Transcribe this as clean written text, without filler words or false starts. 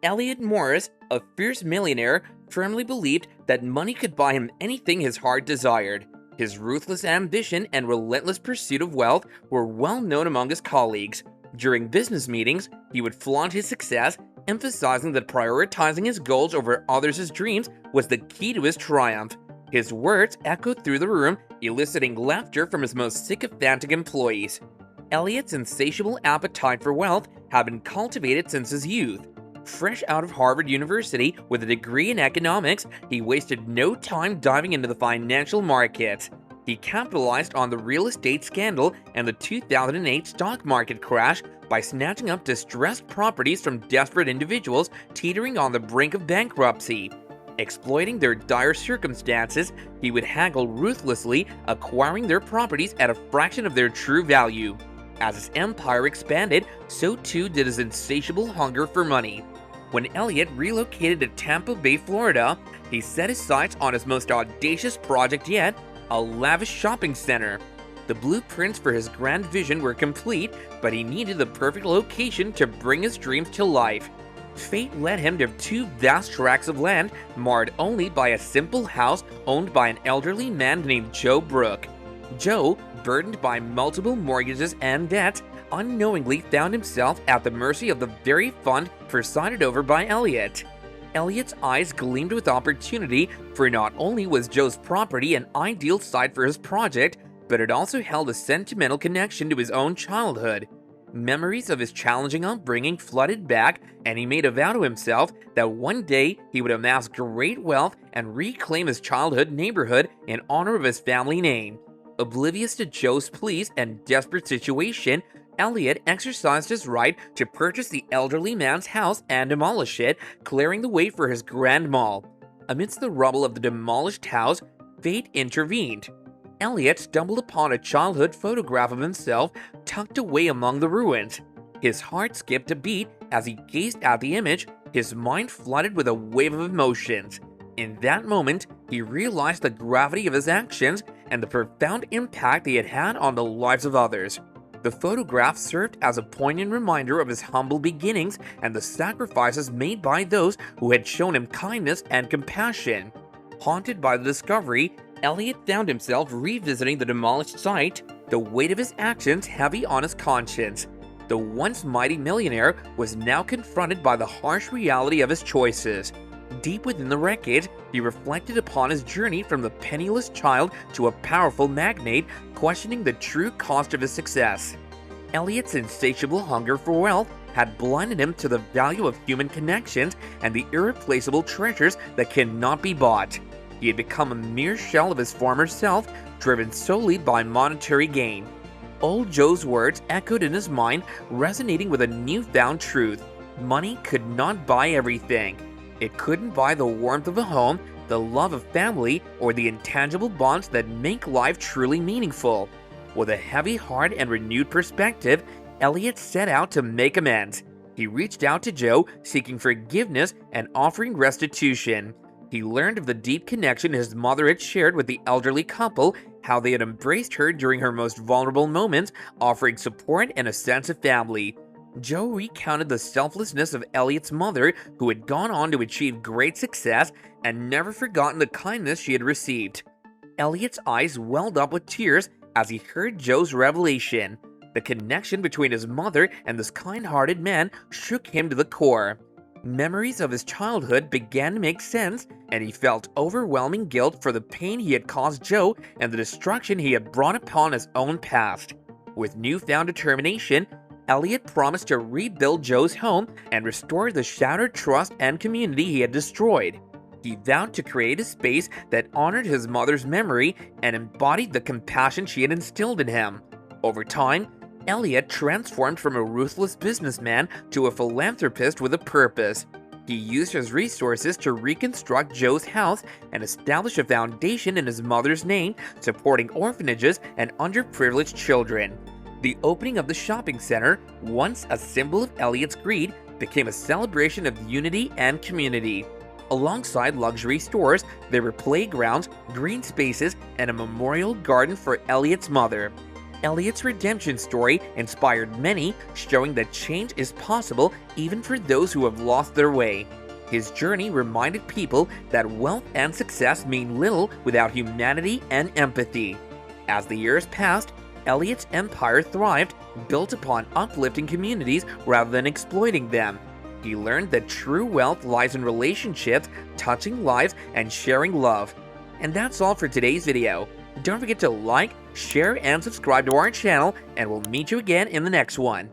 Elliot Morris, a fierce millionaire, firmly believed that money could buy him anything his heart desired. His ruthless ambition and relentless pursuit of wealth were well known among his colleagues. During business meetings, he would flaunt his success, emphasizing that prioritizing his goals over others' dreams was the key to his triumph. His words echoed through the room, eliciting laughter from his most sycophantic employees. Elliot's insatiable appetite for wealth had been cultivated since his youth. Fresh out of Harvard University with a degree in economics, he wasted no time diving into the financial markets. He capitalized on the real estate scandal and the 2008 stock market crash by snatching up distressed properties from desperate individuals teetering on the brink of bankruptcy. Exploiting their dire circumstances, he would haggle ruthlessly, acquiring their properties at a fraction of their true value. As his empire expanded, so too did his insatiable hunger for money. When Elliot relocated to Tampa Bay, Florida, he set his sights on his most audacious project yet, a lavish shopping center. The blueprints for his grand vision were complete, but he needed the perfect location to bring his dreams to life. Fate led him to two vast tracts of land, marred only by a simple house owned by an elderly man named Joe Brook. Joe, burdened by multiple mortgages and debts, unknowingly found himself at the mercy of the very fund presided over by Elliot. Elliot's eyes gleamed with opportunity, for not only was Joe's property an ideal site for his project, but it also held a sentimental connection to his own childhood. Memories of his challenging upbringing flooded back, and he made a vow to himself that one day he would amass great wealth and reclaim his childhood neighborhood in honor of his family name. Oblivious to Joe's pleas and desperate situation, Elliot exercised his right to purchase the elderly man's house and demolish it, clearing the way for his grand mall. Amidst the rubble of the demolished house, fate intervened. Elliot stumbled upon a childhood photograph of himself tucked away among the ruins. His heart skipped a beat as he gazed at the image, his mind flooded with a wave of emotions. In that moment, he realized the gravity of his actions and the profound impact they had had on the lives of others. The photograph served as a poignant reminder of his humble beginnings and the sacrifices made by those who had shown him kindness and compassion. Haunted by the discovery, Elliot found himself revisiting the demolished site, the weight of his actions heavy on his conscience. The once mighty millionaire was now confronted by the harsh reality of his choices. Deep within the wreckage, he reflected upon his journey from the penniless child to a powerful magnate, questioning the true cost of his success. Elliot's insatiable hunger for wealth had blinded him to the value of human connections and the irreplaceable treasures that cannot be bought. He had become a mere shell of his former self, driven solely by monetary gain. Old Joe's words echoed in his mind, resonating with a newfound truth. Money could not buy everything. It couldn't buy the warmth of a home, the love of family, or the intangible bonds that make life truly meaningful. With a heavy heart and renewed perspective, Elliot set out to make amends. He reached out to Joe, seeking forgiveness and offering restitution. He learned of the deep connection his mother had shared with the elderly couple, how they had embraced her during her most vulnerable moments, offering support and a sense of family. Joe recounted the selflessness of Elliot's mother, who had gone on to achieve great success and never forgotten the kindness she had received. Elliot's eyes welled up with tears as he heard Joe's revelation. The connection between his mother and this kind-hearted man shook him to the core. Memories of his childhood began to make sense, and he felt overwhelming guilt for the pain he had caused Joe and the destruction he had brought upon his own past. With newfound determination, Elliot promised to rebuild Joe's home and restore the shattered trust and community he had destroyed. He vowed to create a space that honored his mother's memory and embodied the compassion she had instilled in him. Over time, Elliot transformed from a ruthless businessman to a philanthropist with a purpose. He used his resources to reconstruct Joe's house and establish a foundation in his mother's name, supporting orphanages and underprivileged children. The opening of the shopping center, once a symbol of Elliot's greed, became a celebration of unity and community. Alongside luxury stores, there were playgrounds, green spaces, and a memorial garden for Elliot's mother. Elliot's redemption story inspired many, showing that change is possible even for those who have lost their way. His journey reminded people that wealth and success mean little without humanity and empathy. As the years passed, Elliot's empire thrived, built upon uplifting communities rather than exploiting them. He learned that true wealth lies in relationships, touching lives, and sharing love. And that's all for today's video. Don't forget to like, share, and subscribe to our channel, and we'll meet you again in the next one.